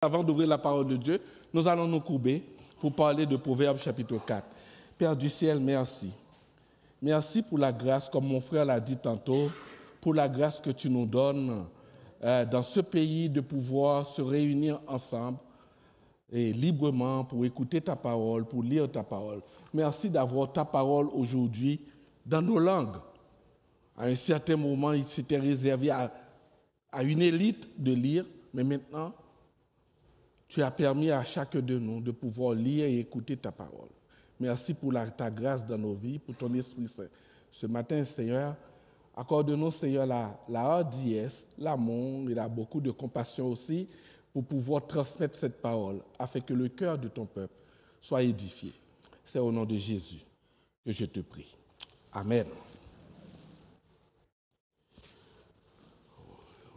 Avant d'ouvrir la parole de Dieu, nous allons nous courber pour parler de Proverbes chapitre 4. Père du ciel, merci. Merci pour la grâce, comme mon frère l'a dit tantôt, pour la grâce que tu nous donnes dans ce pays de pouvoir se réunir ensemble et librement pour écouter ta parole, pour lire ta parole. Merci d'avoir ta parole aujourd'hui dans nos langues. À un certain moment, il s'était réservé à une élite de lire, mais maintenant, tu as permis à chacun de nous de pouvoir lire et écouter ta parole. Merci pour ta grâce dans nos vies, pour ton Esprit Saint. Ce matin, Seigneur, accorde-nous, Seigneur, la hardiesse, l'amour et beaucoup de compassion aussi pour pouvoir transmettre cette parole afin que le cœur de ton peuple soit édifié. C'est au nom de Jésus que je te prie. Amen.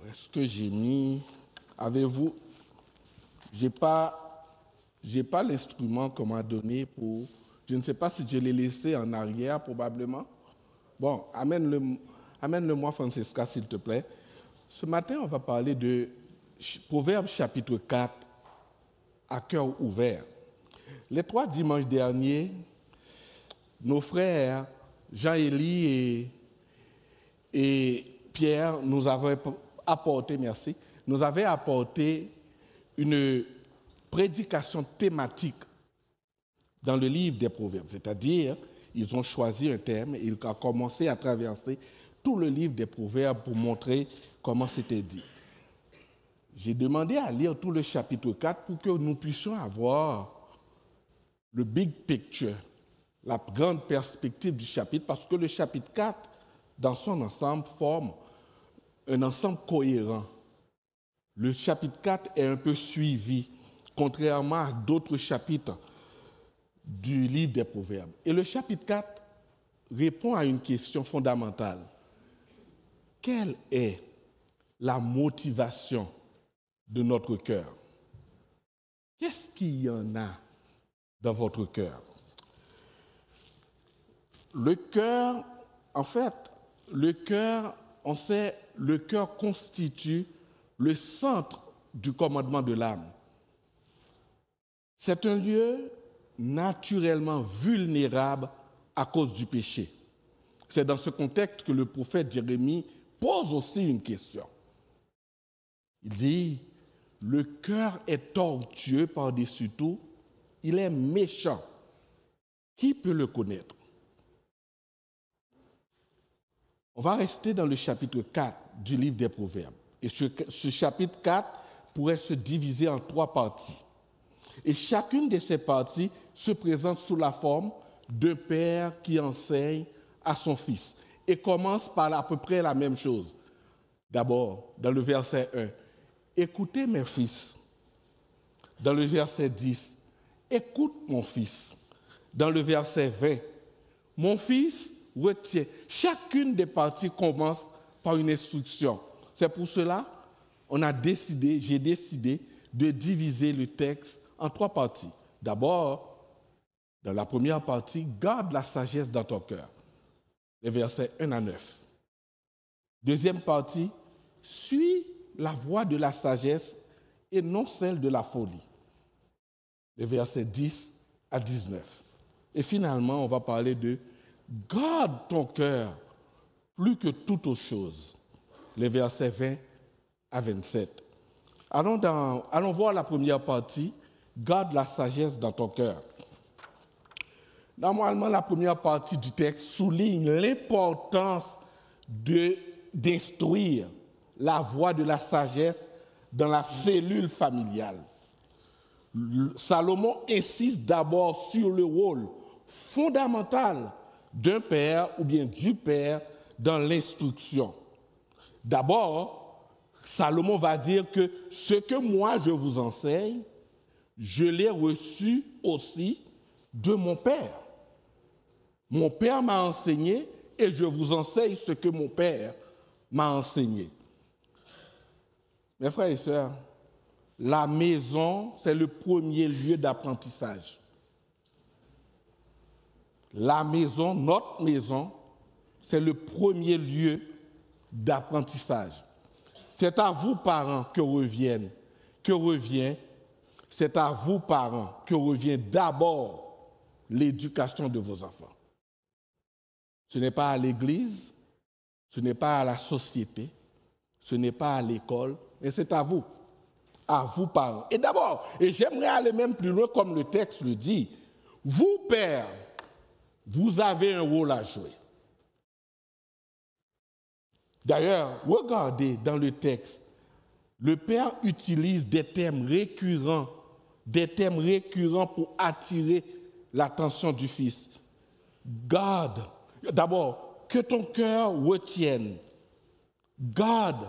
Est-ce que j'ai mis... Avez-vous... Je n'ai pas l'instrument qu'on m'a donné pour... Je ne sais pas si je l'ai laissé en arrière, probablement. Bon, amène-le-moi, Francesca, s'il te plaît. Ce matin, on va parler de Proverbes chapitre 4, à cœur ouvert. Les 3 dimanches derniers, nos frères Jean-Élie et Pierre nous avaient apporté, une prédication thématique dans le livre des Proverbes. C'est-à-dire, ils ont choisi un thème et ils ont commencé à traverser tout le livre des Proverbes pour montrer comment c'était dit. J'ai demandé à lire tout le chapitre 4 pour que nous puissions avoir le big picture, la grande perspective du chapitre, parce que le chapitre 4, dans son ensemble, forme un ensemble cohérent. Le chapitre 4 est un peu suivi, contrairement à d'autres chapitres du livre des Proverbes. Et le chapitre 4 répond à une question fondamentale. Quelle est la motivation de notre cœur? Qu'est-ce qu'il y en a dans votre cœur? Le cœur, en fait, on sait, le cœur constitue le centre du commandement de l'âme. C'est un lieu naturellement vulnérable à cause du péché. C'est dans ce contexte que le prophète Jérémie pose aussi une question. Il dit, le cœur est tortueux par-dessus tout, il est méchant. Qui peut le connaître? On va rester dans le chapitre 4 du livre des Proverbes. Et ce chapitre 4 pourrait se diviser en 3 parties. Et chacune de ces parties se présente sous la forme d'un père qui enseigne à son fils. Et commence par à peu près la même chose. D'abord, dans le verset 1, « Écoutez mes fils ». Dans le verset 10, « Écoute mon fils ». Dans le verset 20, « Mon fils, retiens ». Chacune des parties commence par une instruction. C'est pour cela j'ai décidé de diviser le texte en 3 parties. D'abord, dans la première partie, garde la sagesse dans ton cœur. Les versets 1 à 9. Deuxième partie, suis la voie de la sagesse et non celle de la folie. Les versets 10 à 19. Et finalement, on va parler de garde ton cœur plus que toute autre chose. Les versets 20 à 27. Allons voir la première partie, garde la sagesse dans ton cœur. Normalement, la première partie du texte souligne l'importance d'instruire la voie de la sagesse dans la cellule familiale. Salomon insiste d'abord sur le rôle fondamental d'un père ou bien du père dans l'instruction. D'abord, Salomon va dire que ce que moi je vous enseigne, je l'ai reçu aussi de mon père. Mon père m'a enseigné et je vous enseigne ce que mon père m'a enseigné. Mes frères et sœurs, la maison, c'est le premier lieu d'apprentissage. La maison, notre maison, c'est le premier lieu d'apprentissage. C'est à vous, parents, que revient c'est à vous, parents, que revient d'abord l'éducation de vos enfants. Ce n'est pas à l'Église, ce n'est pas à la société, ce n'est pas à l'école, mais c'est à vous, parents. Et d'abord, et j'aimerais aller même plus loin comme le texte le dit, vous, pères, vous avez un rôle à jouer. D'ailleurs, regardez dans le texte, le père utilise des termes récurrents pour attirer l'attention du fils. Garde, d'abord, que ton cœur retienne. Garde,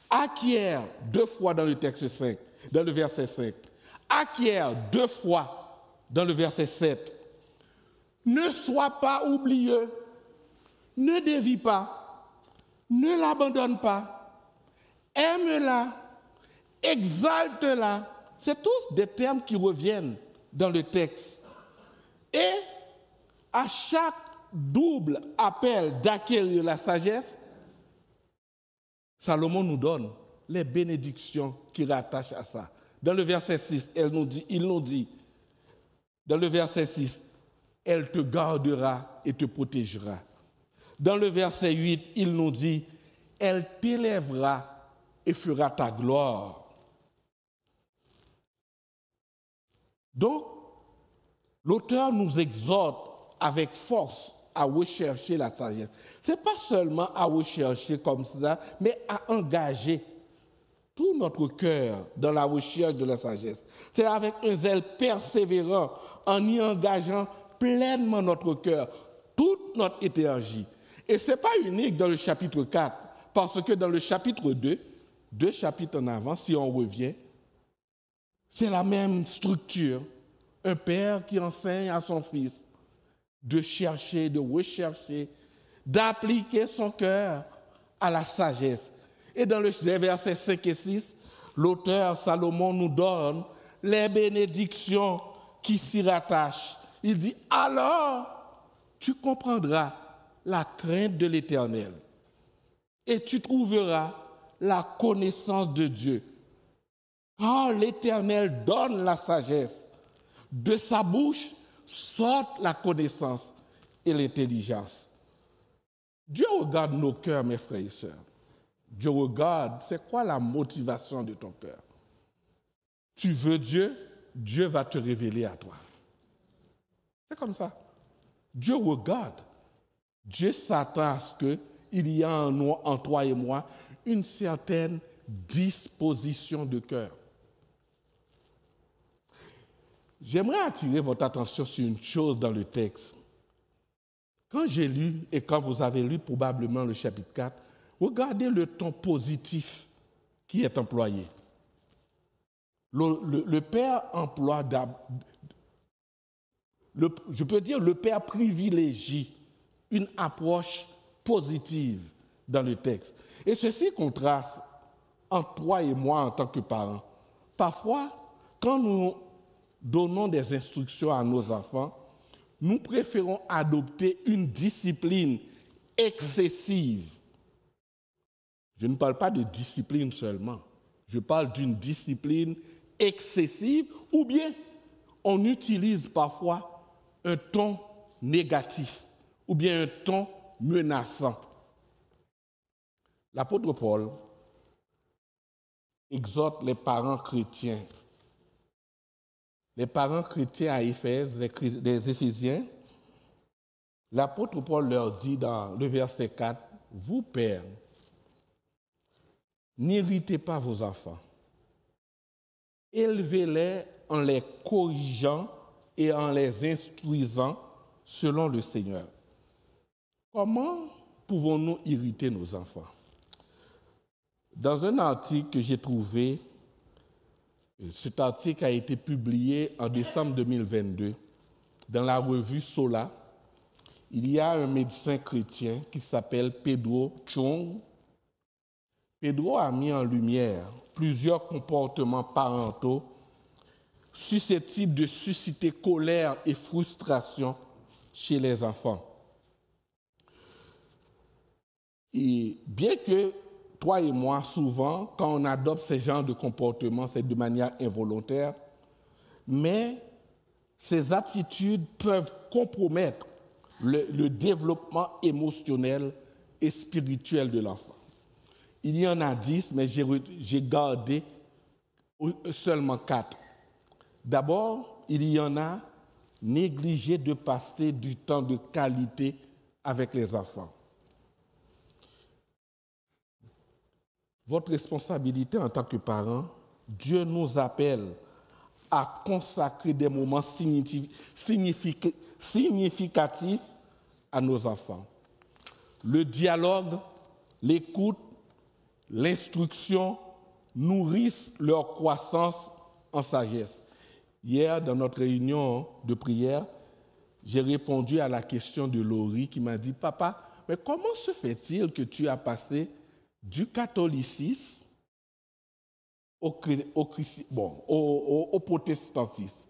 acquiert 2 fois dans le texte 5, dans le verset 5. Acquiert 2 fois dans le verset 7. Ne sois pas oublieux, ne dévie pas, ne l'abandonne pas, aime-la, exalte-la. C'est tous des termes qui reviennent dans le texte. Et à chaque double appel d'acquérir la sagesse, Salomon nous donne les bénédictions qui rattachent à ça. Dans le verset 6, il nous dit, dans le verset 6, elle te gardera et te protégera. Dans le verset 8, il nous dit, elle t'élèvera et fera ta gloire. Donc, l'auteur nous exhorte avec force à rechercher la sagesse. Ce n'est pas seulement à rechercher comme ça, mais à engager tout notre cœur dans la recherche de la sagesse. C'est avec un zèle persévérant, en y engageant pleinement notre cœur, toute notre énergie. Et ce n'est pas unique dans le chapitre 4, parce que dans le chapitre 2, 2 chapitres en avant, si on revient, c'est la même structure. Un père qui enseigne à son fils de chercher, de rechercher, d'appliquer son cœur à la sagesse. Et dans les versets 5 et 6, l'auteur Salomon nous donne les bénédictions qui s'y rattachent. Il dit, alors tu comprendras la crainte de l'Éternel et tu trouveras la connaissance de Dieu. Ah, l'Éternel donne la sagesse. De sa bouche sortent la connaissance et l'intelligence. Dieu regarde nos cœurs, mes frères et sœurs. Dieu regarde, c'est quoi la motivation de ton cœur? Tu veux Dieu, Dieu va te révéler à toi. C'est comme ça. Dieu regarde. Dieu s'attend à ce qu'il y ait en toi et moi une certaine disposition de cœur. J'aimerais attirer votre attention sur une chose dans le texte. Quand j'ai lu, et quand vous avez lu probablement le chapitre 4, regardez le ton positif qui est employé. Le père emploie, je peux dire, le père privilégie une approche positive dans le texte. Et ceci contraste entre toi et moi en tant que parents. Parfois, quand nous donnons des instructions à nos enfants, nous préférons adopter une discipline excessive. Je ne parle pas de discipline seulement, je parle d'une discipline excessive, ou bien on utilise parfois un ton négatif, ou bien un ton menaçant. L'apôtre Paul exhorte les parents chrétiens à Éphèse, les Éphésiens. L'apôtre Paul leur dit dans le verset 4, « Vous, pères, n'irritez pas vos enfants. Élevez-les en les corrigeant et en les instruisant selon le Seigneur. » Comment pouvons-nous irriter nos enfants? Dans un article que j'ai trouvé, cet article a été publié en décembre 2022 dans la revue Sola. Il y a un médecin chrétien qui s'appelle Pedro Chung. Pedro a mis en lumière plusieurs comportements parentaux susceptibles de susciter colère et frustration chez les enfants. Et bien que toi et moi, souvent, quand on adopte ce genre de comportement, c'est de manière involontaire, mais ces attitudes peuvent compromettre le développement émotionnel et spirituel de l'enfant. Il y en a 10, mais j'ai gardé seulement 4. D'abord, il y en a négligé de passer du temps de qualité avec les enfants. Votre responsabilité en tant que parent, Dieu nous appelle à consacrer des moments significatifs à nos enfants. Le dialogue, l'écoute, l'instruction nourrissent leur croissance en sagesse. Hier, dans notre réunion de prière, j'ai répondu à la question de Laurie qui m'a dit « Papa, mais comment se fait-il que tu as passé du catholicisme au protestantisme?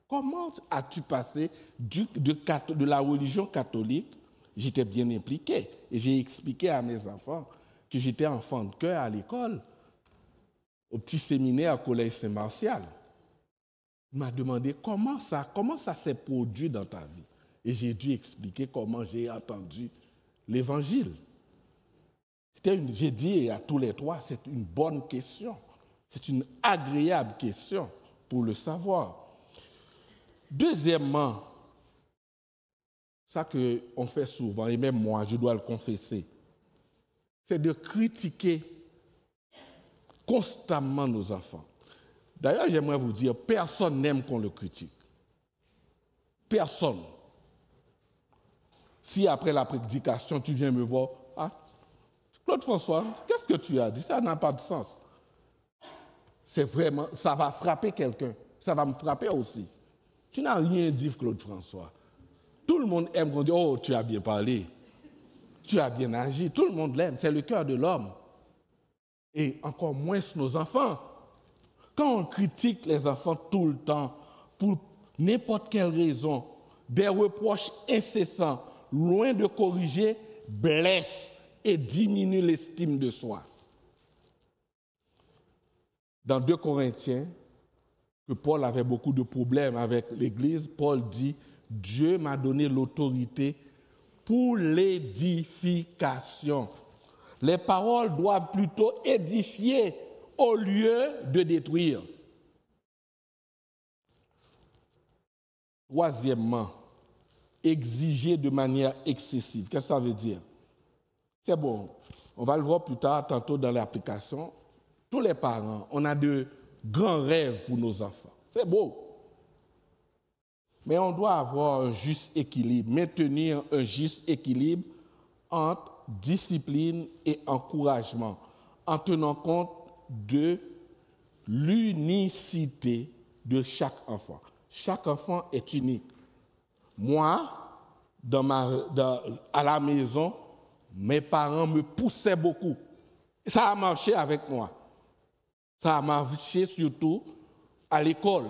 Comment as-tu passé de la religion catholique ?» J'étais bien impliqué et j'ai expliqué à mes enfants que j'étais enfant de cœur à l'école, au petit séminaire au collège Saint-Martial. Il m'a demandé comment ça s'est produit dans ta vie. Et j'ai dû expliquer comment j'ai entendu l'Évangile. J'ai dit à tous les trois, c'est une bonne question. C'est une agréable question pour le savoir. Deuxièmement, ça qu'on fait souvent, et même moi, je dois le confesser, c'est de critiquer constamment nos enfants. D'ailleurs, j'aimerais vous dire, personne n'aime qu'on le critique. Personne. Si après la prédication, tu viens me voir, « Ah, Claude François, qu'est-ce que tu as dit? Ça n'a pas de sens. » C'est vraiment, ça va frapper quelqu'un. Ça va me frapper aussi. Tu n'as rien dit, Claude François. Tout le monde aime qu'on dise « Oh, tu as bien parlé. Tu as bien agi. » Tout le monde l'aime. C'est le cœur de l'homme. Et encore moins nos enfants. Quand on critique les enfants tout le temps, pour n'importe quelle raison, des reproches incessants, loin de corriger, blessent et diminuent l'estime de soi. Dans 2 Corinthiens, que Paul avait beaucoup de problèmes avec l'Église, Paul dit « Dieu m'a donné l'autorité pour l'édification. » Les paroles doivent plutôt édifier au lieu de détruire. Troisièmement, exiger de manière excessive. Qu'est-ce que ça veut dire? C'est bon, on va le voir plus tard, tantôt dans l'application. Tous les parents, on a de grands rêves pour nos enfants. C'est beau. Mais on doit avoir un juste équilibre, maintenir un juste équilibre entre discipline et encouragement, en tenant compte de l'unicité de chaque enfant. Chaque enfant est unique. Moi, à la maison, mes parents me poussaient beaucoup. Ça a marché avec moi. Ça a marché surtout à l'école.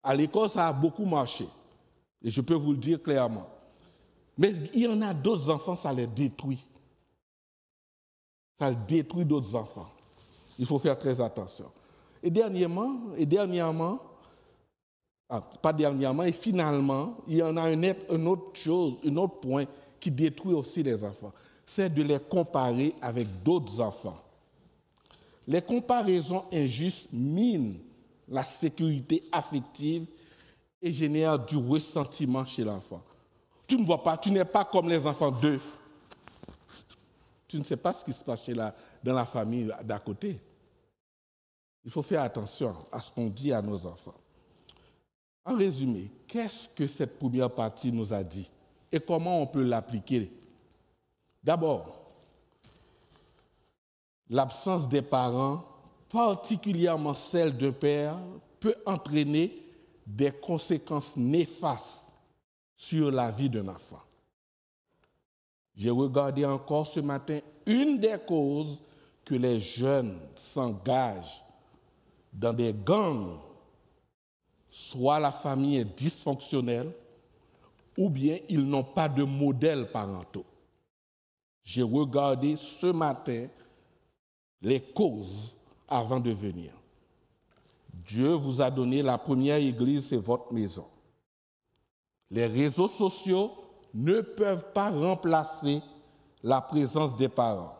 À l'école, ça a beaucoup marché. Et je peux vous le dire clairement. Mais il y en a d'autres enfants, ça les détruit. Ça détruit d'autres enfants. Il faut faire très attention. Et finalement, il y en a une autre point qui détruit aussi les enfants. C'est de les comparer avec d'autres enfants. Les comparaisons injustes minent la sécurité affective et génèrent du ressentiment chez l'enfant. Tu ne vois pas, tu n'es pas comme les enfants d'eux. Tu ne sais pas ce qui se passe dans la famille d'à côté. Il faut faire attention à ce qu'on dit à nos enfants. En résumé, qu'est-ce que cette première partie nous a dit et comment on peut l'appliquer? D'abord, l'absence des parents, particulièrement celle d'un père, peut entraîner des conséquences néfastes sur la vie d'un enfant. J'ai regardé encore ce matin une des causes que les jeunes s'engagent dans des gangs. Soit la famille est dysfonctionnelle, ou bien ils n'ont pas de modèles parentaux. J'ai regardé ce matin les causes avant de venir. Dieu vous a donné la première église, c'est votre maison. Les réseaux sociaux ne peuvent pas remplacer la présence des parents.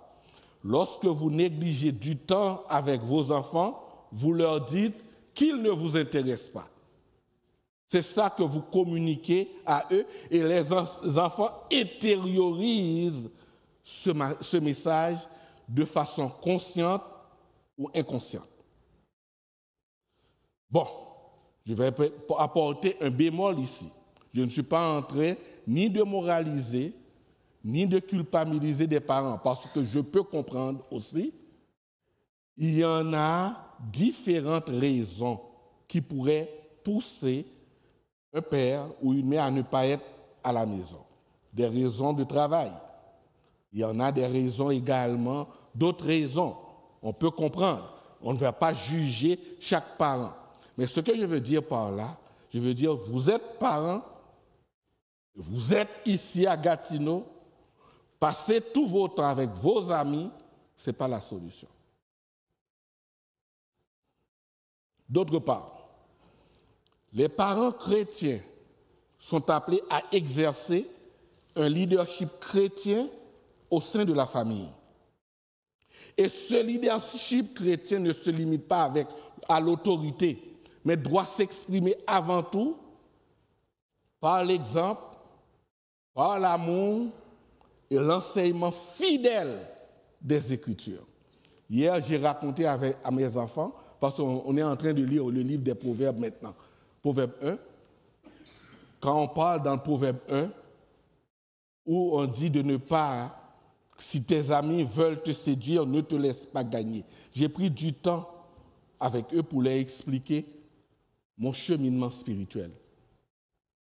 Lorsque vous négligez du temps avec vos enfants, vous leur dites qu'ils ne vous intéressent pas. C'est ça que vous communiquez à eux et les enfants intériorisent ce message de façon consciente ou inconsciente. Bon, je vais apporter un bémol ici. Je ne suis pas en train ni de moraliser, ni de culpabiliser des parents, parce que je peux comprendre aussi, il y en a différentes raisons qui pourraient pousser un père ou une mère à ne pas être à la maison. Des raisons de travail. Il y en a des raisons également, d'autres raisons. On peut comprendre. On ne va pas juger chaque parent. Mais ce que je veux dire par là, je veux dire, vous êtes parents, vous êtes ici à Gatineau, passez tout votre temps avec vos amis, ce n'est pas la solution. D'autre part, les parents chrétiens sont appelés à exercer un leadership chrétien au sein de la famille. Et ce leadership chrétien ne se limite pas à l'autorité, mais doit s'exprimer avant tout par l'exemple, par l'amour et l'enseignement fidèle des Écritures. Hier, j'ai raconté à mes enfants, parce qu'on est en train de lire le livre des Proverbes maintenant, Proverbe 1, quand on parle dans le Proverbe 1, où on dit de ne pas, si tes amis veulent te séduire, ne te laisse pas gagner. J'ai pris du temps avec eux pour leur expliquer mon cheminement spirituel.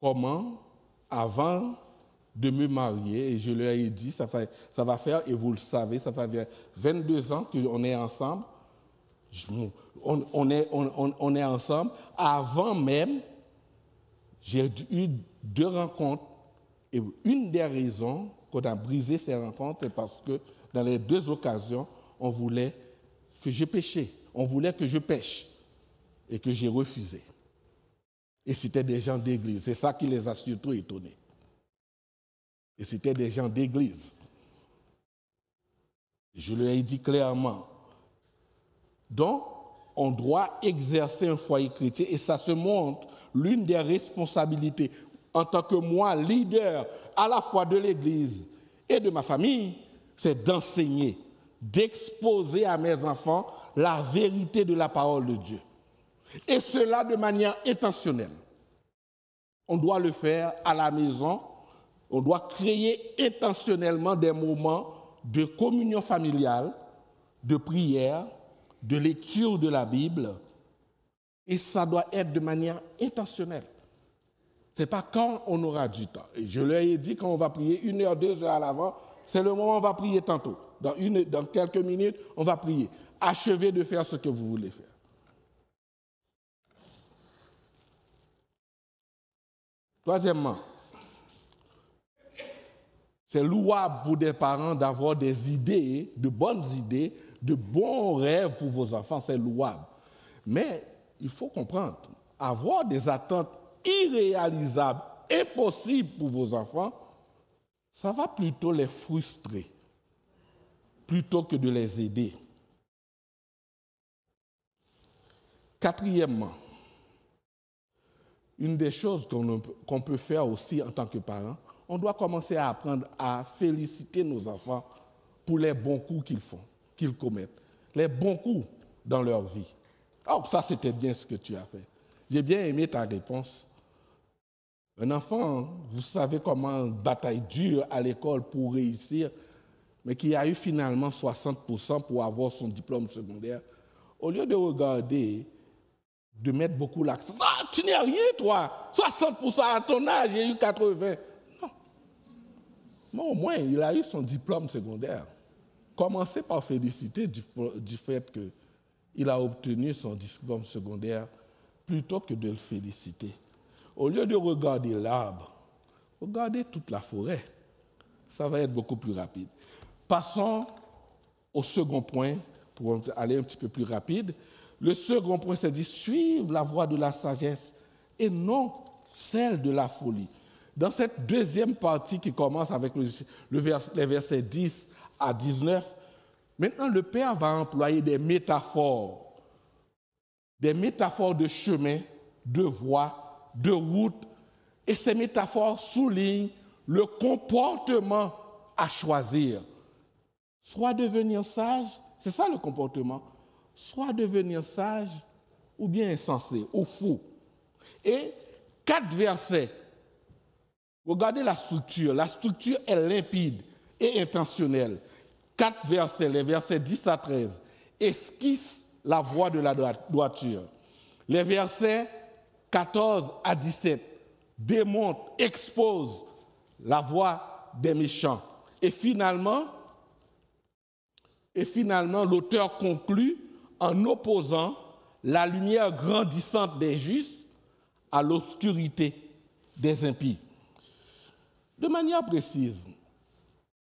Comment, avant de me marier, et je leur ai dit, ça va faire, et vous le savez, ça fait 22 ans qu'on est ensemble, on est ensemble. Avant même, j'ai eu 2 rencontres, et une des raisons qu'on a brisé ces rencontres, c'est parce que dans les 2 occasions, on voulait que je péchais, on voulait que je pêche, et que j'ai refusé. Et c'était des gens d'église, c'est ça qui les a surtout étonnés. Et c'était des gens d'église. Je leur ai dit clairement. Donc, on doit exercer un foyer chrétien et ça se montre l'une des responsabilités en tant que moi, leader à la fois de l'église et de ma famille, c'est d'enseigner, d'exposer à mes enfants la vérité de la parole de Dieu. Et cela de manière intentionnelle. On doit le faire à la maison. On doit créer intentionnellement des moments de communion familiale, de prière, de lecture de la Bible. Et ça doit être de manière intentionnelle. Ce n'est pas quand on aura du temps. Et je leur ai dit, quand on va prier 1 heure, 2 heures à l'avant, c'est le moment où on va prier tantôt. Dans quelques minutes, on va prier. Achevez de faire ce que vous voulez faire. Troisièmement, c'est louable pour des parents d'avoir des idées, de bonnes idées, de bons rêves pour vos enfants, c'est louable. Mais il faut comprendre, avoir des attentes irréalisables, impossibles pour vos enfants, ça va plutôt les frustrer, plutôt que de les aider. Quatrièmement, une des choses qu'on peut faire aussi en tant que parents, on doit commencer à apprendre à féliciter nos enfants pour les bons coups qu'ils font, qu'ils commettent, les bons coups dans leur vie. Oh, ça, c'était bien ce que tu as fait. J'ai bien aimé ta réponse. Un enfant, vous savez comment bataille dure à l'école pour réussir, mais qui a eu finalement 60% pour avoir son diplôme secondaire, au lieu de regarder, de mettre beaucoup l'accent, ah, tu n'es rien, toi, 60% à ton âge, j'ai eu 80%. Mais au moins, il a eu son diplôme secondaire. Commencez par féliciter du fait qu'il a obtenu son diplôme secondaire plutôt que de le féliciter. Au lieu de regarder l'arbre, regardez toute la forêt. Ça va être beaucoup plus rapide. Passons au second point, pour aller un petit peu plus rapide. Le second point, c'est de suivre la voie de la sagesse et non celle de la folie. Dans cette deuxième partie qui commence avec les versets 10 à 19, maintenant le Père va employer des métaphores de chemin, de voie, de route, et ces métaphores soulignent le comportement à choisir. Soit devenir sage, c'est ça le comportement, soit devenir sage ou bien insensé ou fou. Et 4 versets. Regardez la structure. La structure est limpide et intentionnelle. 4 versets, les versets 10 à 13, esquissent la voie de la droiture. Les versets 14 à 17 démontrent, exposent la voie des méchants. Et finalement, l'auteur conclut en opposant la lumière grandissante des justes à l'obscurité des impies. De manière précise,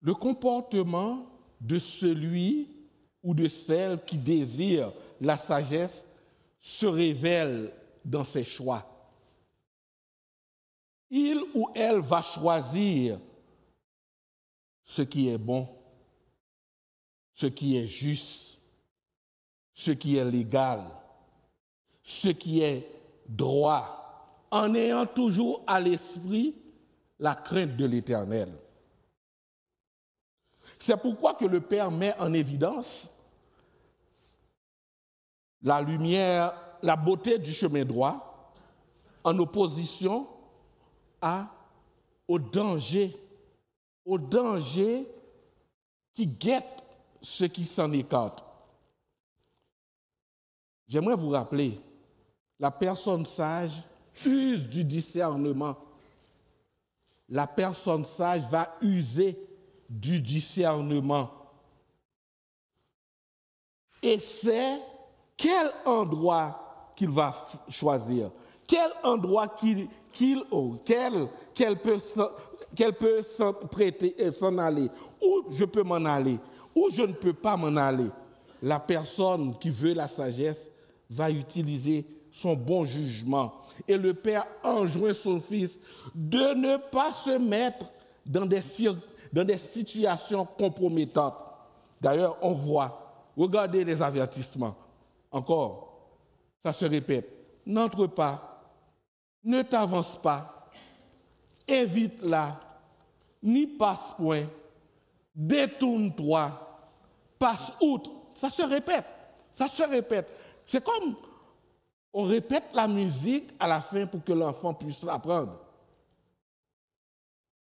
le comportement de celui ou de celle qui désire la sagesse se révèle dans ses choix. Il ou elle va choisir ce qui est bon, ce qui est juste, ce qui est légal, ce qui est droit, en ayant toujours à l'esprit la crainte de l'Éternel. C'est pourquoi que le Père met en évidence la lumière, la beauté du chemin droit en opposition au danger qui guette ceux qui s'en écartent. J'aimerais vous rappeler, la personne sage use du discernement. La personne sage va user du discernement. Et c'est quel endroit qu'il va choisir, quel endroit qu'elle peut s'en aller, où je peux m'en aller, où je ne peux pas m'en aller. La personne qui veut la sagesse va utiliser son bon jugement. Et le Père enjoint son Fils de ne pas se mettre dans des situations compromettantes. D'ailleurs, on voit, regardez les avertissements. Encore, ça se répète. N'entre pas, ne t'avance pas, évite-la, n'y passe point, détourne-toi, passe outre. Ça se répète, ça se répète. C'est comme on répète la musique à la fin pour que l'enfant puisse l'apprendre.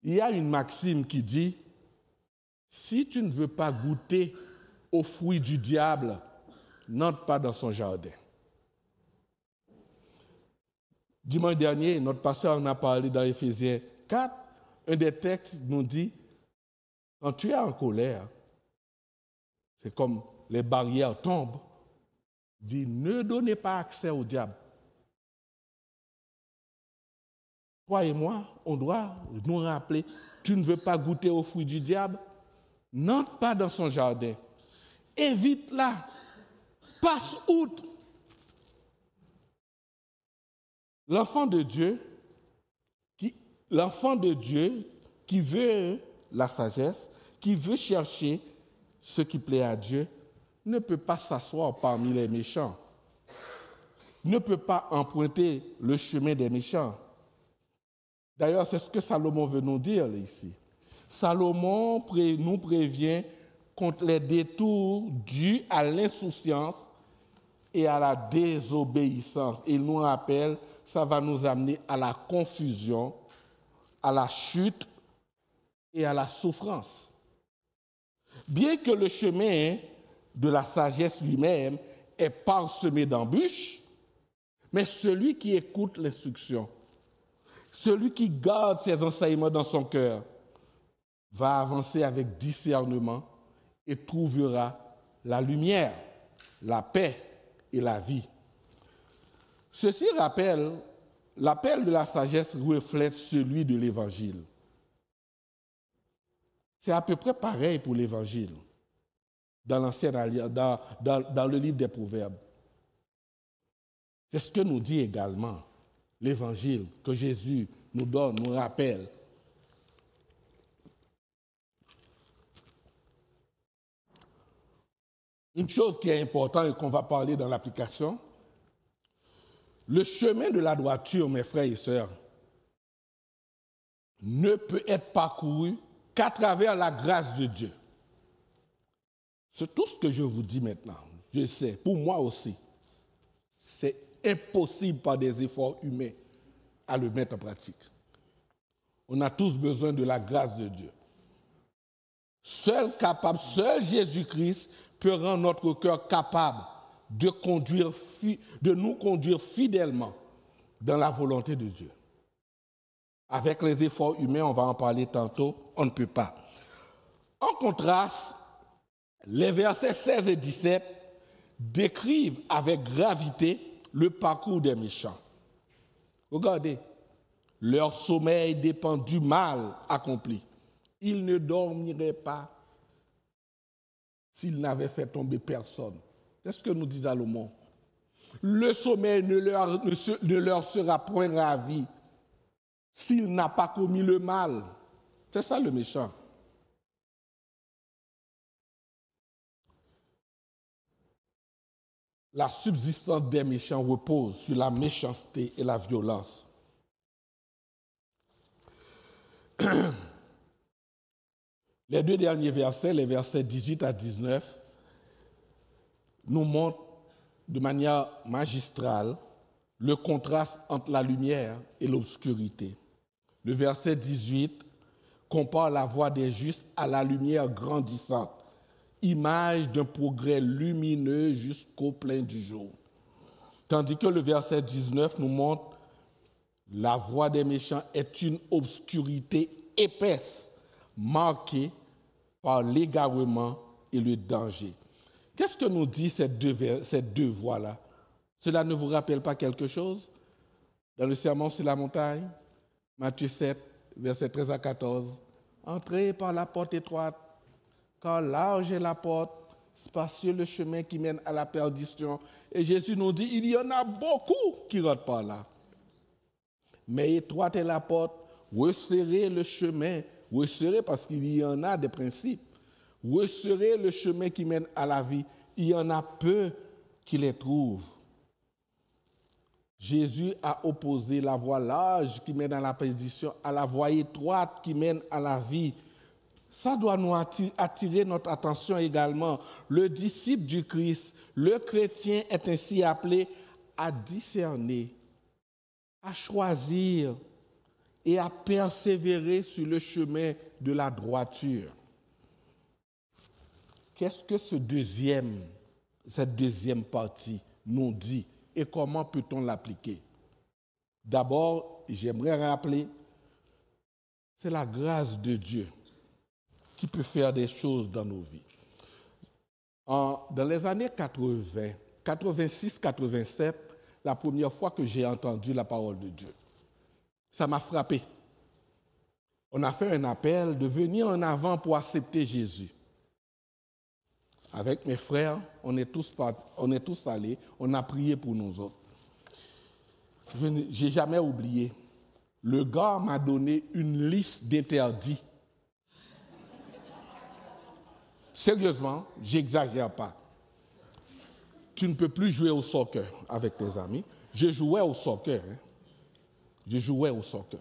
Il y a une maxime qui dit, si tu ne veux pas goûter aux fruits du diable, n'entre pas dans son jardin. Dimanche dernier, notre pasteur en a parlé dans Éphésiens 4. Un des textes nous dit, quand tu es en colère, c'est comme les barrières tombent, dit, ne donnez pas accès au diable. Toi et moi, on doit nous rappeler, tu ne veux pas goûter aux fruits du diable, n'entre pas dans son jardin. Évite-la, passe outre. L'enfant de Dieu qui veut la sagesse, qui veut chercher ce qui plaît à Dieu, ne peut pas s'asseoir parmi les méchants, ne peut pas emprunter le chemin des méchants. D'ailleurs, c'est ce que Salomon veut nous dire ici. Salomon nous prévient contre les détours dus à l'insouciance et à la désobéissance. Il nous rappelle, ça va nous amener à la confusion, à la chute et à la souffrance. Bien que le chemin de la sagesse lui-même est parsemé d'embûches, mais celui qui écoute l'instruction, celui qui garde ses enseignements dans son cœur, va avancer avec discernement et trouvera la lumière, la paix et la vie. Ceci rappelle, l'appel de la sagesse reflète celui de l'Évangile. C'est à peu près pareil pour l'Évangile, dans l'Ancienne Alliance, dans le livre des Proverbes. C'est ce que nous dit également l'Évangile que Jésus nous donne, nous rappelle. Une chose qui est importante et qu'on va parler dans l'application, le chemin de la droiture, mes frères et sœurs, ne peut être parcouru qu'à travers la grâce de Dieu. C'est tout ce que je vous dis maintenant. Je sais, pour moi aussi, c'est impossible par des efforts humains à le mettre en pratique. On a tous besoin de la grâce de Dieu. Seul Jésus-Christ peut rendre notre cœur capable de nous conduire fidèlement dans la volonté de Dieu. Avec les efforts humains, on va en parler tantôt, on ne peut pas. En contraste, les versets 16 et 17 décrivent avec gravité le parcours des méchants. Regardez, leur sommeil dépend du mal accompli. Ils ne dormiraient pas s'ils n'avaient fait tomber personne. C'est ce que nous dit Salomon. Le sommeil ne leur sera point ravi s'il n'a pas commis le mal. C'est ça le méchant. La subsistance des méchants repose sur la méchanceté et la violence. Les deux derniers versets, les versets 18 à 19, nous montrent de manière magistrale le contraste entre la lumière et l'obscurité. Le verset 18 compare la voie des justes à la lumière grandissante, image d'un progrès lumineux jusqu'au plein du jour. Tandis que le verset 19 nous montre la voie des méchants est une obscurité épaisse, marquée par l'égarement et le danger. Qu'est-ce que nous dit ces deux voies-là? Cela ne vous rappelle pas quelque chose? Dans le Sermon sur la montagne, Matthieu 7, versets 13 à 14. Entrez par la porte étroite, car large est la porte, spacieux le chemin qui mène à la perdition. Et Jésus nous dit, il y en a beaucoup qui rentrent par là. Mais étroite est la porte, resserrez le chemin, resserrez parce qu'il y en a des principes, resserrez le chemin qui mène à la vie. Il y en a peu qui les trouvent. Jésus a opposé la voie large qui mène à la perdition à la voie étroite qui mène à la vie. Ça doit nous attirer notre attention également. Le disciple du Christ, le chrétien est ainsi appelé à discerner, à choisir et à persévérer sur le chemin de la droiture. Qu'est-ce que cette deuxième partie nous dit et comment peut-on l'appliquer? D'abord, j'aimerais rappeler, c'est la grâce de Dieu qui peut faire des choses dans nos vies. Dans les années 80, 86-87, la première fois que j'ai entendu la parole de Dieu, ça m'a frappé. On a fait un appel de venir en avant pour accepter Jésus. Avec mes frères, on est tous allés, on a prié pour nous autres. Je n'ai jamais oublié. Le gars m'a donné une liste d'interdits. Sérieusement, j'exagère pas. Tu ne peux plus jouer au soccer avec tes amis. Je jouais au soccer. Je jouais au soccer.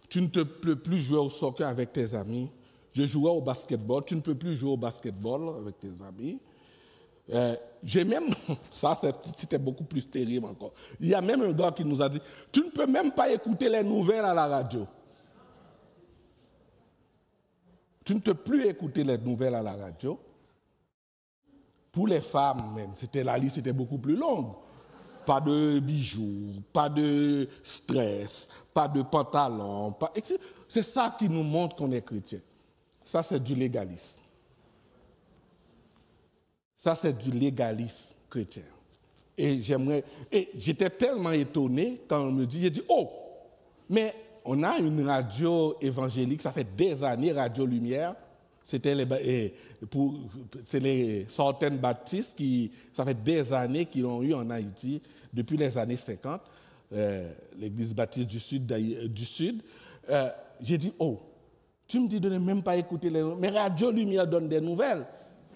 Tu ne peux plus jouer au soccer avec tes amis. Je jouais au basketball. Tu ne peux plus jouer au basketball avec tes amis. J'ai même... Ça, c'était beaucoup plus terrible encore. Il y a même un gars qui nous a dit, tu ne peux même pas écouter les nouvelles à la radio. Tu ne peux plus écouter les nouvelles à la radio. Pour les femmes, même, la liste était beaucoup plus longue. Pas de bijoux, pas de stress, pas de pantalon. C'est ça qui nous montre qu'on est chrétien. Ça, c'est du légalisme. Ça, c'est du légalisme chrétien. Et j'étais tellement étonné quand on me dit, j'ai dit, oh, mais on a une radio évangélique, ça fait des années, Radio Lumière. C'est les centaines baptistes ça fait des années qu'ils l'ont eu en Haïti. depuis les années 50, l'Église baptiste du Sud, j'ai dit, oh, tu me dis de ne même pas écouter les nouvelles, mais Radio Lumière donne des nouvelles.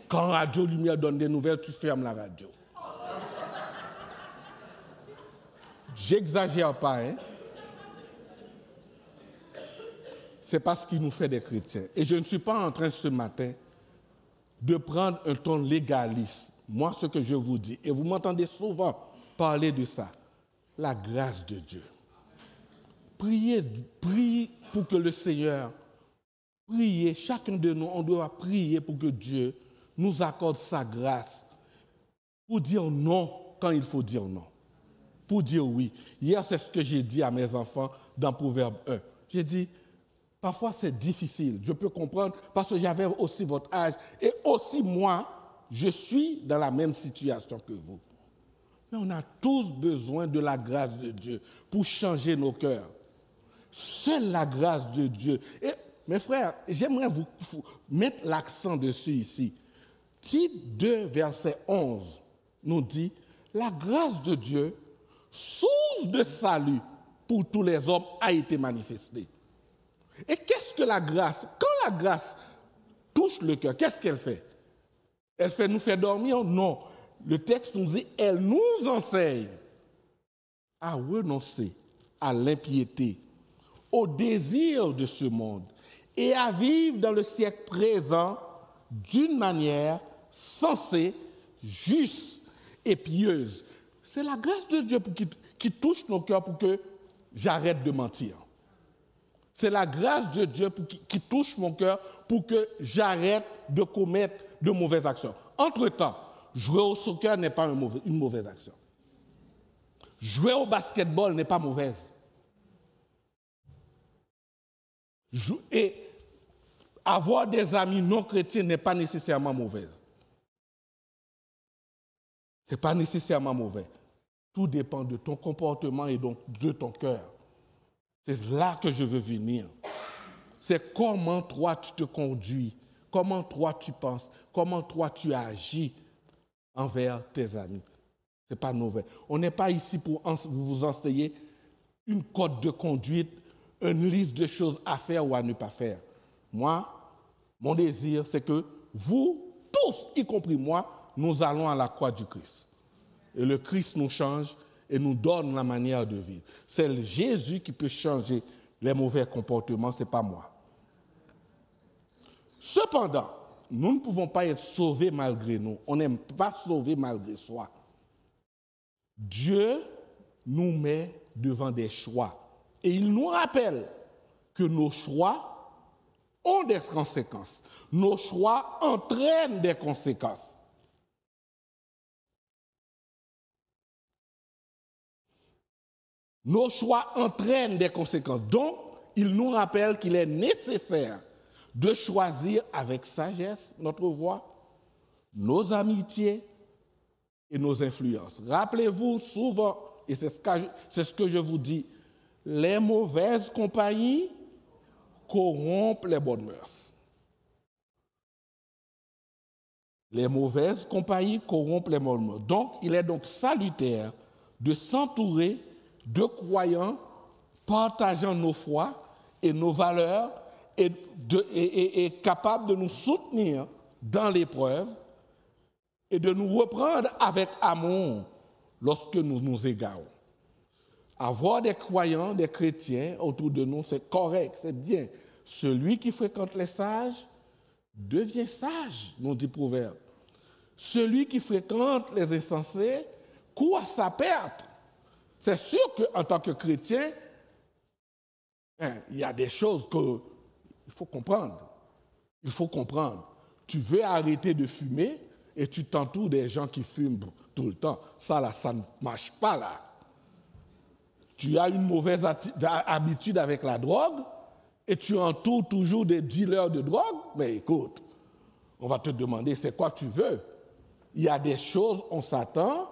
Quand Radio Lumière donne des nouvelles, tu fermes la radio. J'exagère pas, hein. C'est parce qu'il nous fait des chrétiens. Et je ne suis pas en train ce matin de prendre un ton légaliste. Moi, ce que je vous dis, et vous m'entendez souvent parler de ça, la grâce de Dieu. Priez pour que le Seigneur, priez, chacun de nous, on doit prier pour que Dieu nous accorde sa grâce pour dire non quand il faut dire non, pour dire oui. Hier, c'est ce que j'ai dit à mes enfants dans Proverbe 1. J'ai dit, parfois c'est difficile, je peux comprendre, parce que j'avais aussi votre âge, et aussi moi, je suis dans la même situation que vous. Mais on a tous besoin de la grâce de Dieu pour changer nos cœurs. Seule la grâce de Dieu. Et mes frères, j'aimerais vous mettre l'accent dessus ici. Tite 2, verset 11, nous dit, la grâce de Dieu, source de salut pour tous les hommes, a été manifestée. Et qu'est-ce que la grâce? Quand la grâce touche le cœur, qu'est-ce qu'elle fait? Elle fait nous faire dormir? Non. Le texte nous dit, elle nous enseigne à renoncer à l'impiété, au désir de ce monde et à vivre dans le siècle présent d'une manière sensée, juste et pieuse. C'est la grâce de Dieu qui touche nos cœurs pour que j'arrête de mentir. C'est la grâce de Dieu qui touche mon cœur pour que j'arrête de commettre de mauvaises actions. Entre-temps, jouer au soccer n'est pas une mauvaise action. Jouer au basketball n'est pas mauvaise. Et avoir des amis non chrétiens n'est pas nécessairement mauvais. Ce n'est pas nécessairement mauvais. Tout dépend de ton comportement et donc de ton cœur. C'est là que je veux venir. C'est comment toi tu te conduis, comment toi tu penses, comment toi tu agis envers tes amis. Ce n'est pas mauvais. On n'est pas ici pour vous enseigner une code de conduite, une liste de choses à faire ou à ne pas faire. Moi, mon désir, c'est que vous, tous, y compris moi, nous allons à la croix du Christ. Et le Christ nous change et nous donne la manière de vivre. C'est Jésus qui peut changer les mauvais comportements, ce n'est pas moi. Cependant, nous ne pouvons pas être sauvés malgré nous. On n'est pas sauvés malgré soi. Dieu nous met devant des choix. Et il nous rappelle que nos choix ont des conséquences. Nos choix entraînent des conséquences. Nos choix entraînent des conséquences. Donc, il nous rappelle qu'il est nécessaire de choisir avec sagesse notre voie, nos amitiés et nos influences. Rappelez-vous souvent, et c'est ce que je vous dis, les mauvaises compagnies corrompent les bonnes mœurs. Les mauvaises compagnies corrompent les bonnes mœurs. Donc, il est donc salutaire de s'entourer de croyants partageant nos foi et nos valeurs et capables de nous soutenir dans l'épreuve et de nous reprendre avec amour lorsque nous nous égarons. Avoir des croyants, des chrétiens autour de nous, c'est correct, c'est bien. Celui qui fréquente les sages devient sage, nous dit Proverbe. Celui qui fréquente les insensés court à sa perte. C'est sûr qu'en tant que chrétien, il y a des choses qu'il faut comprendre. Il faut comprendre. Tu veux arrêter de fumer et tu t'entoures des gens qui fument tout le temps. Ça, là, ça ne marche pas, là. Tu as une mauvaise habitude avec la drogue et tu entoures toujours des dealers de drogue. Mais écoute, on va te demander c'est quoi tu veux. Il y a des choses, on s'attend,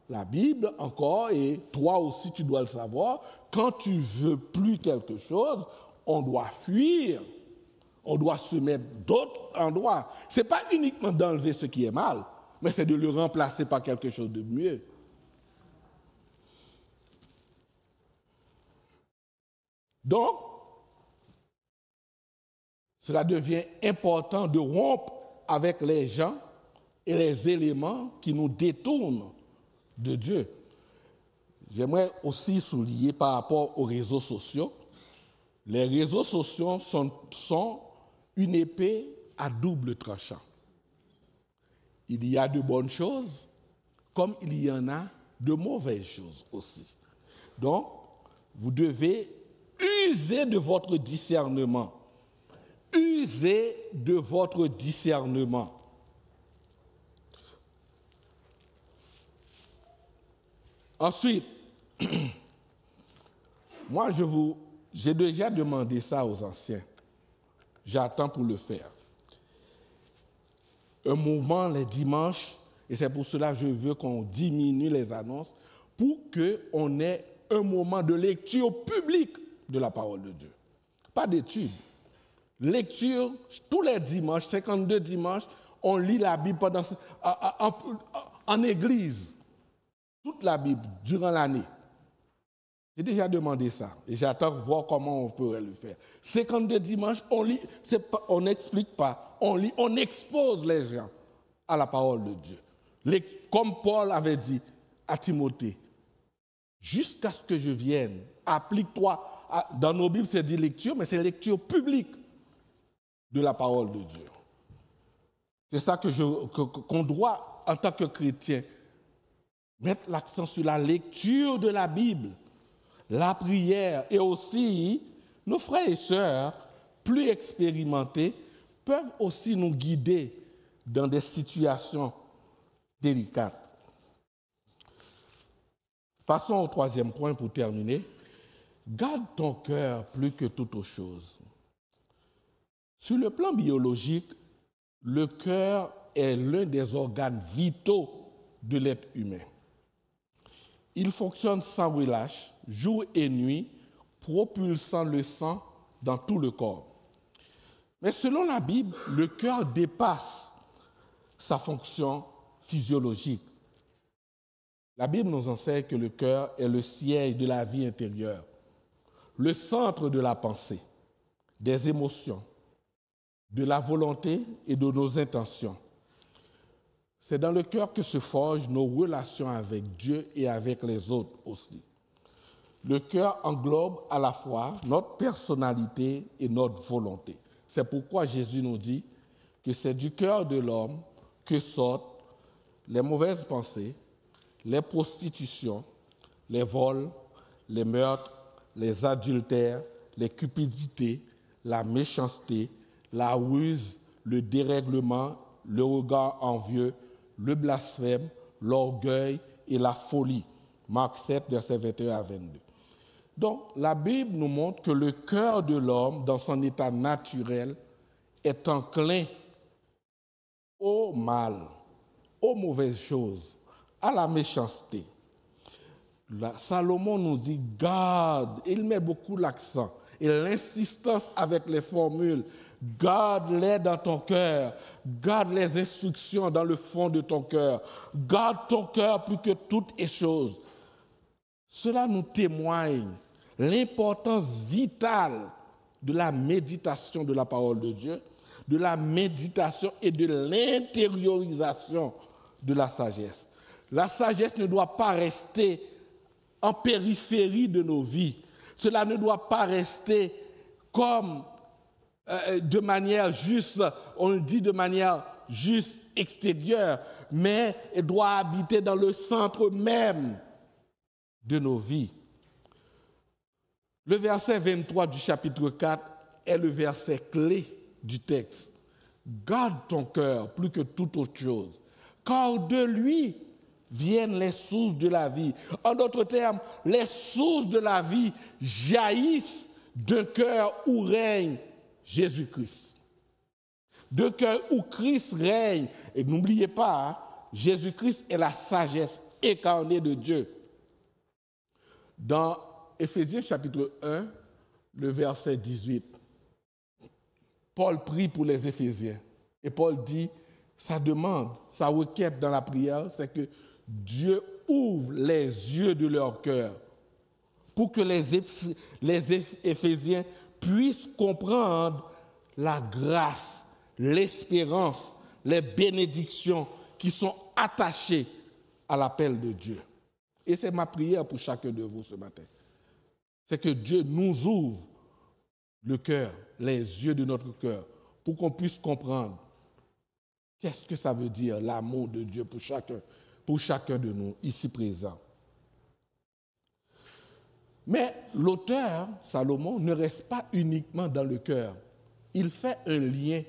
la Bible encore, et toi aussi tu dois le savoir, quand tu veux plus quelque chose, on doit fuir. On doit se mettre d'autres endroits. Ce n'est pas uniquement d'enlever ce qui est mal, mais c'est de le remplacer par quelque chose de mieux. Donc, cela devient important de rompre avec les gens et les éléments qui nous détournent de Dieu. J'aimerais aussi souligner par rapport aux réseaux sociaux, les réseaux sociaux sont une épée à double tranchant. Il y a de bonnes choses, comme il y en a de mauvaises choses aussi. Donc, vous devez user de votre discernement. Usez de votre discernement. Ensuite, moi, j'ai déjà demandé ça aux anciens. J'attends pour le faire. Un moment les dimanches, et c'est pour cela que je veux qu'on diminue les annonces, pour qu'on ait un moment de lecture publique de la parole de Dieu. Pas d'études. Lecture, tous les dimanches, 52 dimanches, on lit la Bible en église. Toute la Bible, durant l'année. J'ai déjà demandé ça et j'attends de voir comment on pourrait le faire. 52 dimanches, on lit, on n'explique pas, on lit, on expose les gens à la parole de Dieu. Comme Paul avait dit à Timothée, jusqu'à ce que je vienne, applique-toi. Dans nos Bibles, c'est dit lecture, mais c'est lecture publique de la parole de Dieu. C'est ça qu'on doit, en tant que chrétien, mettre l'accent sur la lecture de la Bible, la prière, et aussi nos frères et sœurs plus expérimentés peuvent aussi nous guider dans des situations délicates. Passons au troisième point pour terminer. Garde ton cœur plus que toute autre chose. Sur le plan biologique, le cœur est l'un des organes vitaux de l'être humain. Il fonctionne sans relâche, jour et nuit, propulsant le sang dans tout le corps. Mais selon la Bible, le cœur dépasse sa fonction physiologique. La Bible nous enseigne que le cœur est le siège de la vie intérieure, le centre de la pensée, des émotions, de la volonté et de nos intentions. C'est dans le cœur que se forgent nos relations avec Dieu et avec les autres aussi. Le cœur englobe à la fois notre personnalité et notre volonté. C'est pourquoi Jésus nous dit que c'est du cœur de l'homme que sortent les mauvaises pensées, les prostitutions, les vols, les meurtres, les adultères, les cupidités, la méchanceté, la ruse, le dérèglement, le regard envieux, le blasphème, l'orgueil et la folie. Marc 7, versets 21 à 22. Donc, la Bible nous montre que le cœur de l'homme, dans son état naturel, est enclin au mal, aux mauvaises choses, à la méchanceté. Salomon nous dit garde, il met beaucoup l'accent et l'insistance avec les formules. Garde-les dans ton cœur, garde les instructions dans le fond de ton cœur, garde ton cœur plus que toutes les choses. Cela nous témoigne l'importance vitale de la méditation de la parole de Dieu, de la méditation et de l'intériorisation de la sagesse. La sagesse ne doit pas rester en périphérie de nos vies. Cela ne doit pas rester comme de manière juste, on le dit de manière juste extérieure, mais elle doit habiter dans le centre même de nos vies. Le verset 23 du chapitre 4 est le verset clé du texte. Garde ton cœur plus que toute autre chose, car de lui viennent les sources de la vie. En d'autres termes, les sources de la vie jaillissent d'un cœur où règne Jésus-Christ. D'un cœur où Christ règne. Et n'oubliez pas, Jésus-Christ est la sagesse incarnée de Dieu. Dans Éphésiens chapitre 1, le verset 18, Paul prie pour les Éphésiens. Et Paul dit, sa demande, sa requête dans la prière, c'est que Dieu ouvre les yeux de leur cœur pour que les Éphésiens puissent comprendre la grâce, l'espérance, les bénédictions qui sont attachées à l'appel de Dieu. Et c'est ma prière pour chacun de vous ce matin. C'est que Dieu nous ouvre le cœur, les yeux de notre cœur, pour qu'on puisse comprendre qu'est-ce que ça veut dire l'amour de Dieu pour chacun de nous ici présents. Mais l'auteur, Salomon, ne reste pas uniquement dans le cœur. Il fait un lien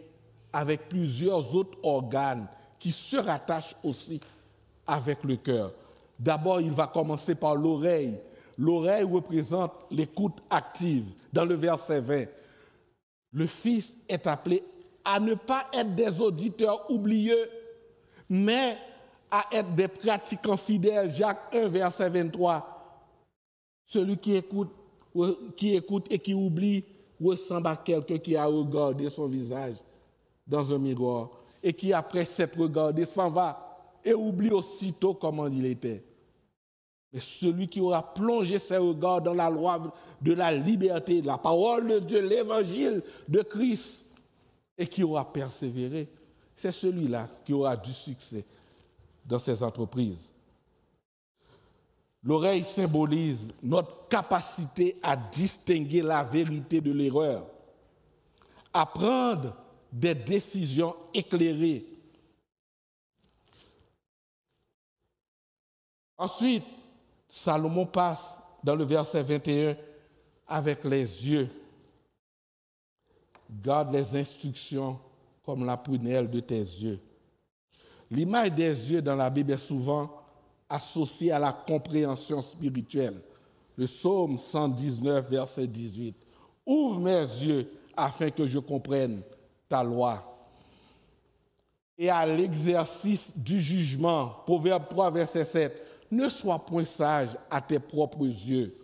avec plusieurs autres organes qui se rattachent aussi avec le cœur. D'abord, il va commencer par l'oreille. L'oreille représente l'écoute active. Dans le verset 20, le Fils est appelé à ne pas être des auditeurs oublieux, mais à être des pratiquants fidèles. Jacques 1, verset 23. Celui qui écoute et qui oublie ressemble à quelqu'un qui a regardé son visage dans un miroir et qui, après s'être regardé, s'en va et oublie aussitôt comment il était. Mais celui qui aura plongé ses regards dans la loi de la liberté, la parole de Dieu, l'évangile de Christ, et qui aura persévéré, c'est celui-là qui aura du succès dans ses entreprises. L'oreille symbolise notre capacité à distinguer la vérité de l'erreur, à prendre des décisions éclairées. Ensuite, Salomon passe dans le verset 21 avec les yeux. Garde les instructions comme la prunelle de tes yeux. L'image des yeux dans la Bible est souvent associée à la compréhension spirituelle. Le psaume 119, verset 18. Ouvre mes yeux afin que je comprenne ta loi. Et à l'exercice du jugement, Proverbe 3, verset 7. Ne sois point sage à tes propres yeux.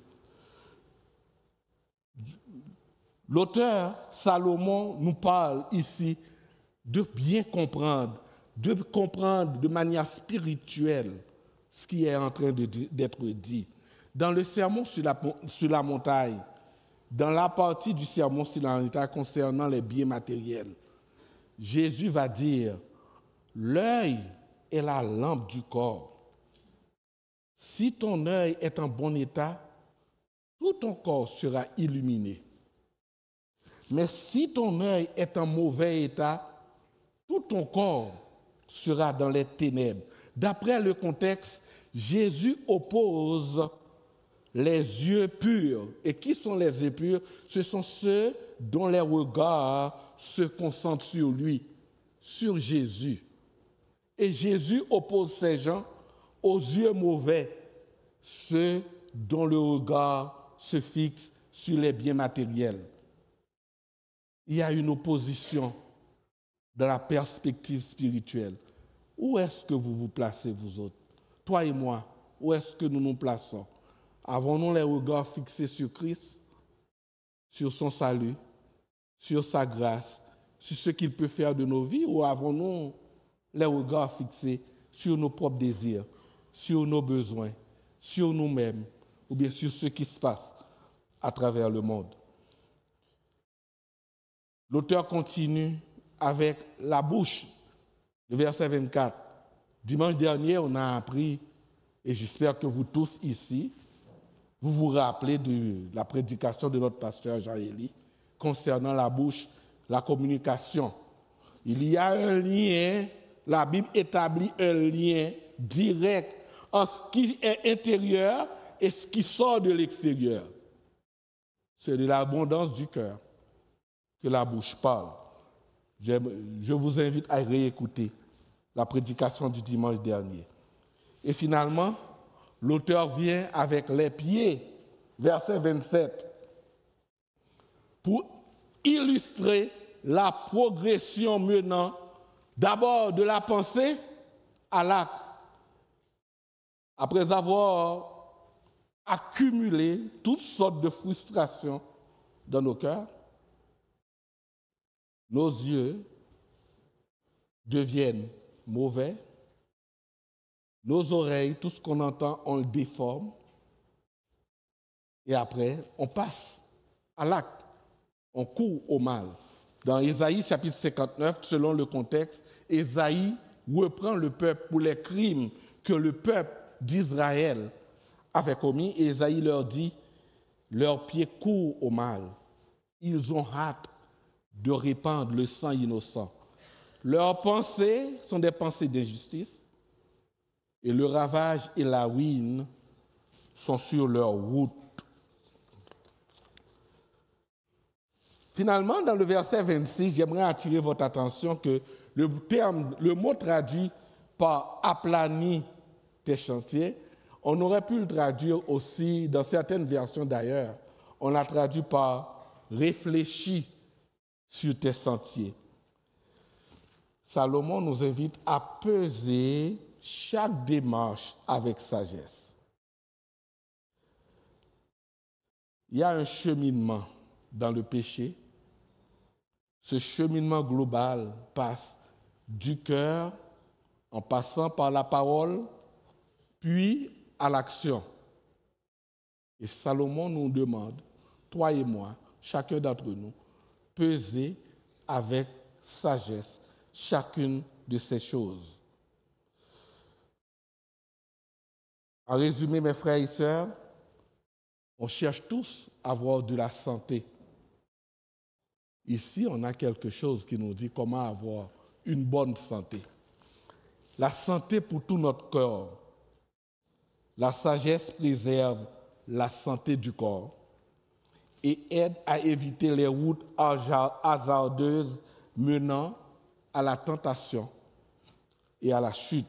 L'auteur Salomon nous parle ici de bien comprendre, de manière spirituelle ce qui est en train d'être dit. Dans le sermon sur la montagne, dans la partie du sermon sur la montagne concernant les biens matériels, Jésus va dire, l'œil est la lampe du corps. Si ton œil est en bon état, tout ton corps sera illuminé. Mais si ton œil est en mauvais état, tout ton corps sera dans les ténèbres. D'après le contexte, Jésus oppose les yeux purs. Et qui sont les yeux purs? Ce sont ceux dont les regards se concentrent sur lui, sur Jésus. Et Jésus oppose ces gens aux yeux mauvais, ceux dont le regard se fixe sur les biens matériels. Il y a une opposition dans la perspective spirituelle. Où est-ce que vous vous placez, vous autres? Toi et moi, où est-ce que nous nous plaçons? Avons-nous les regards fixés sur Christ, sur son salut, sur sa grâce, sur ce qu'il peut faire de nos vies, ou avons-nous les regards fixés sur nos propres désirs, sur nos besoins, sur nous-mêmes, ou bien sur ce qui se passe à travers le monde? L'auteur continue avec la bouche, le verset 24. Dimanche dernier, on a appris, et j'espère que vous tous ici, vous vous rappelez de la prédication de notre pasteur Jean-Élie concernant la bouche, la communication. Il y a un lien, la Bible établit un lien direct entre ce qui est intérieur et ce qui sort de l'extérieur. C'est de l'abondance du cœur que la bouche parle. Je vous invite à réécouter la prédication du dimanche dernier. Et finalement, l'auteur vient avec les pieds, verset 27, pour illustrer la progression menant d'abord de la pensée à l'acte. Après avoir accumulé toutes sortes de frustrations dans nos cœurs, nos yeux deviennent mauvais, nos oreilles, tout ce qu'on entend, on le déforme, Et après, on passe à l'acte. On court au mal. Dans Ésaïe chapitre 59, selon le contexte, Ésaïe reprend le peuple pour les crimes que le peuple d'Israël avait commis. Et Ésaïe leur dit, leurs pieds courent au mal. Ils ont hâte de répandre le sang innocent. Leurs pensées sont des pensées d'injustice. Et le ravage et la ruine sont sur leur route. Finalement, dans le verset 26, j'aimerais attirer votre attention que le mot traduit par « aplani tes chantiers », on aurait pu le traduire aussi, dans certaines versions d'ailleurs, on l'a traduit par « réfléchis sur tes sentiers ». Salomon nous invite à peser chaque démarche avec sagesse. Il y a un cheminement dans le péché. Ce cheminement global passe du cœur en passant par la parole, puis à l'action. Et Salomon nous demande, toi et moi, chacun d'entre nous, peser avec sagesse chacune de ces choses. En résumé, mes frères et sœurs, on cherche tous à avoir de la santé. Ici, on a quelque chose qui nous dit comment avoir une bonne santé. La santé pour tout notre corps. La sagesse préserve la santé du corps et aide à éviter les routes hasardeuses menant à la tentation et à la chute.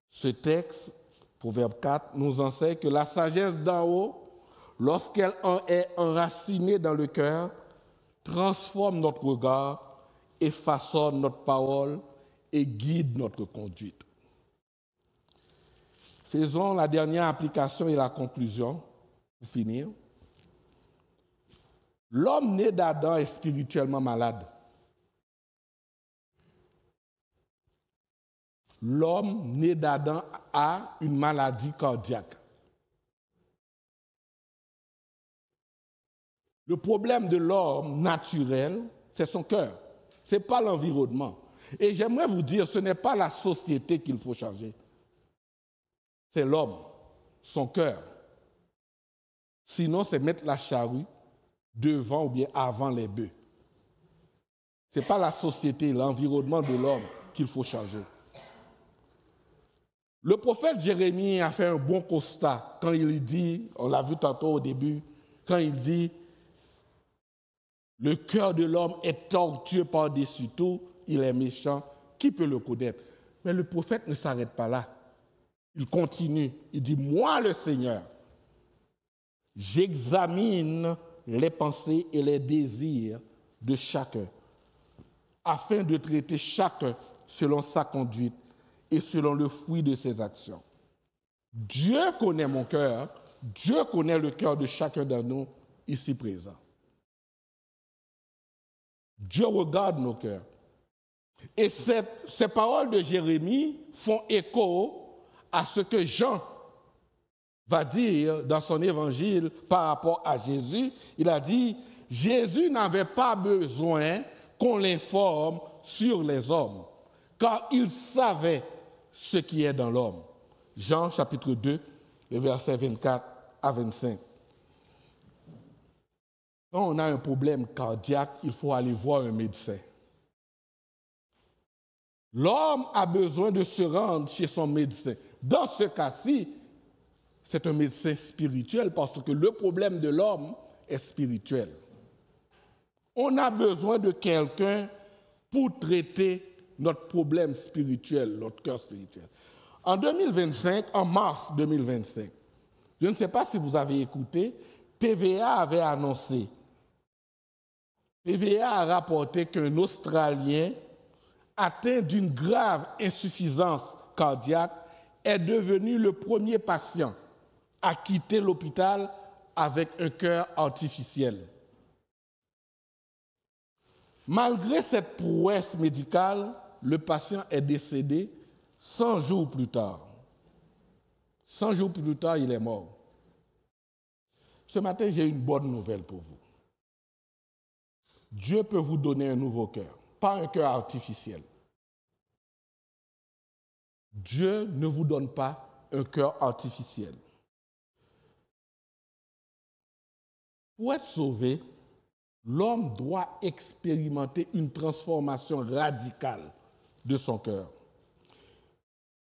Ce texte, Proverbe 4, nous enseigne que la sagesse d'en haut, lorsqu'elle est enracinée dans le cœur, transforme notre regard et façonne notre parole et guide notre conduite. Faisons la dernière application et la conclusion pour finir. L'homme né d'Adam est spirituellement malade. L'homme né d'Adam a une maladie cardiaque. Le problème de l'homme naturel, c'est son cœur. Ce n'est pas l'environnement. Et j'aimerais vous dire, ce n'est pas la société qu'il faut changer. C'est l'homme, son cœur. Sinon, c'est mettre la charrue devant ou bien avant les bœufs. Ce n'est pas la société, l'environnement de l'homme qu'il faut changer. Le prophète Jérémie a fait un bon constat quand il dit, on l'a vu tantôt au début, quand il dit « Le cœur de l'homme est tortueux par-dessus tout, il est méchant, qui peut le connaître ?» Mais le prophète ne s'arrête pas là. Il continue, il dit « Moi, le Seigneur, j'examine les pensées et les désirs de chacun, afin de traiter chacun selon sa conduite et selon le fruit de ses actions. Dieu connaît mon cœur, Dieu connaît le cœur de chacun de nous ici présents. Dieu regarde nos cœurs. Et ces paroles de Jérémie font écho à ce que Jean va dire dans son évangile par rapport à Jésus. Il a dit, Jésus n'avait pas besoin qu'on l'informe sur les hommes, car il savait ce qui est dans l'homme. Jean chapitre 2, les versets 24 à 25. Quand on a un problème cardiaque, il faut aller voir un médecin. L'homme a besoin de se rendre chez son médecin. Dans ce cas-ci, c'est un médecin spirituel parce que le problème de l'homme est spirituel. On a besoin de quelqu'un pour traiter notre problème spirituel, notre cœur spirituel. En 2025, en mars 2025, je ne sais pas si vous avez écouté, TVA avait annoncé, TVA a rapporté qu'un Australien atteint d'une grave insuffisance cardiaque est devenu le premier patient à quitter l'hôpital avec un cœur artificiel. Malgré cette prouesse médicale, le patient est décédé 100 jours plus tard. 100 jours plus tard, il est mort. Ce matin, j'ai une bonne nouvelle pour vous. Dieu peut vous donner un nouveau cœur, pas un cœur artificiel. Dieu ne vous donne pas un cœur artificiel. Pour être sauvé, l'homme doit expérimenter une transformation radicale de son cœur.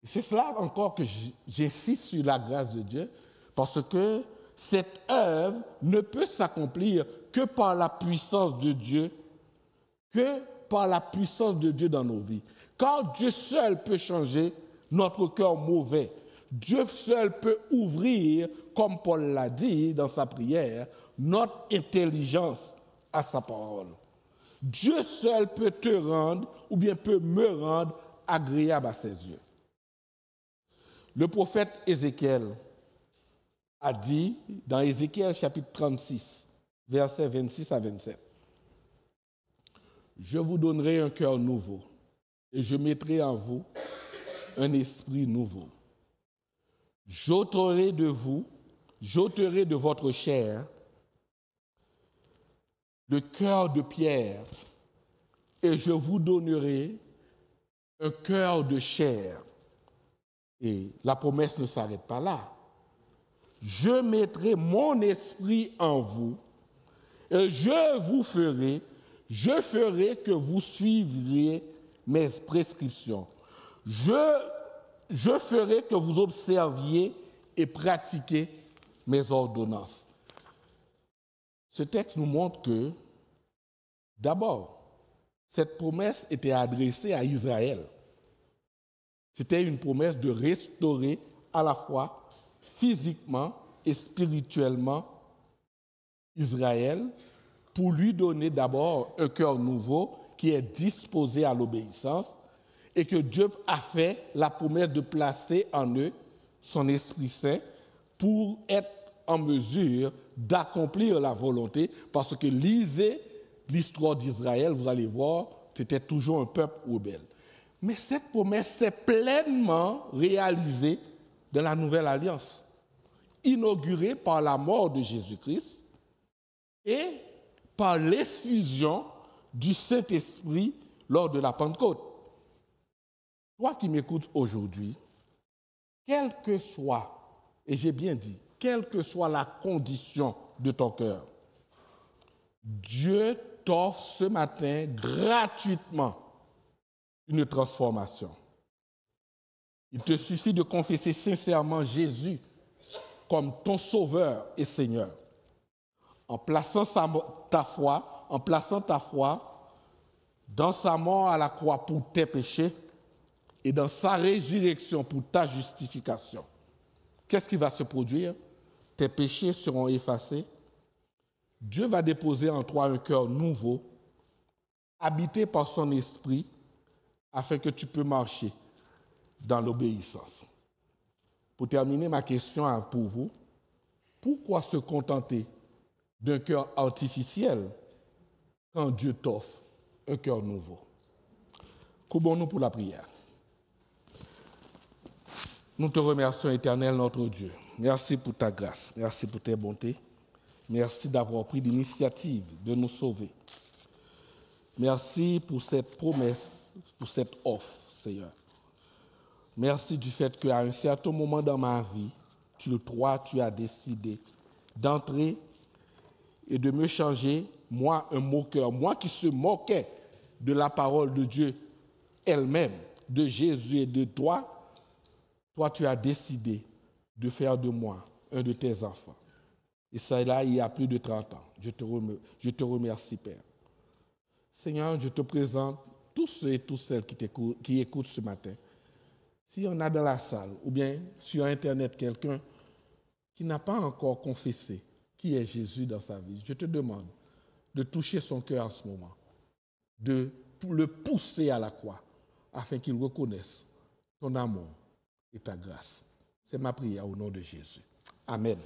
C'est cela encore que j'insiste sur la grâce de Dieu, parce que cette œuvre ne peut s'accomplir que par la puissance de Dieu, dans nos vies. Car Dieu seul peut changer notre cœur mauvais. Dieu seul peut ouvrir, comme Paul l'a dit dans sa prière, notre intelligence à sa parole. Dieu seul peut te rendre, ou bien peut me rendre agréable à ses yeux. Le prophète Ézéchiel a dit, dans Ézéchiel chapitre 36, versets 26 à 27, « Je vous donnerai un cœur nouveau, et je mettrai en vous un esprit nouveau. J'ôterai de votre chair le cœur de pierre, et je vous donnerai un cœur de chair. » Et la promesse ne s'arrête pas là. « Je mettrai mon esprit en vous, et je ferai que vous suivriez mes prescriptions. Je ferai que vous observiez et pratiquiez mes ordonnances. » Ce texte nous montre que, d'abord, cette promesse était adressée à Israël. C'était une promesse de restaurer à la fois physiquement et spirituellement Israël, pour lui donner d'abord un cœur nouveau qui est disposé à l'obéissance, et que Dieu a fait la promesse de placer en eux son Esprit Saint pour être en mesure d'accomplir la volonté, parce que lisez l'histoire d'Israël, vous allez voir, c'était toujours un peuple rebelle. Mais cette promesse s'est pleinement réalisée dans la Nouvelle Alliance, inaugurée par la mort de Jésus-Christ et par l'effusion du Saint-Esprit lors de la Pentecôte. Toi qui m'écoutes aujourd'hui, quelle que soit, et j'ai bien dit, quelle que soit la condition de ton cœur, Dieu t'offre ce matin gratuitement une transformation. Il te suffit de confesser sincèrement Jésus comme ton Sauveur et Seigneur, en plaçant ta foi dans sa mort à la croix pour tes péchés et dans sa résurrection pour ta justification. Qu'est-ce qui va se produire? Tes péchés seront effacés. Dieu va déposer en toi un cœur nouveau, habité par son esprit, afin que tu peux marcher dans l'obéissance. Pour terminer ma question pour vous, pourquoi se contenter d'un cœur artificiel quand Dieu t'offre un cœur nouveau? Courbons-nous pour la prière. Nous te remercions, Éternel, notre Dieu. Merci pour ta grâce, merci pour tes bontés. Merci d'avoir pris l'initiative de nous sauver. Merci pour cette promesse, pour cette offre, Seigneur. Merci du fait qu'à un certain moment dans ma vie, tu as décidé d'entrer et de me changer, moi, un moqueur, moi qui se moquais de la parole de Dieu elle-même, de Jésus et de toi. Toi, tu as décidé de faire de moi un de tes enfants. Et ça, là, il y a plus de 30 ans. Je te remercie, Père. Seigneur, je te présente tous ceux et toutes celles qui écoutent ce matin. S'il y en a dans la salle, ou bien sur Internet, quelqu'un qui n'a pas encore confessé qui est Jésus dans sa vie, je te demande de toucher son cœur en ce moment, de le pousser à la croix, afin qu'il reconnaisse ton amour et ta grâce. C'est ma prière au nom de Jésus. Amen.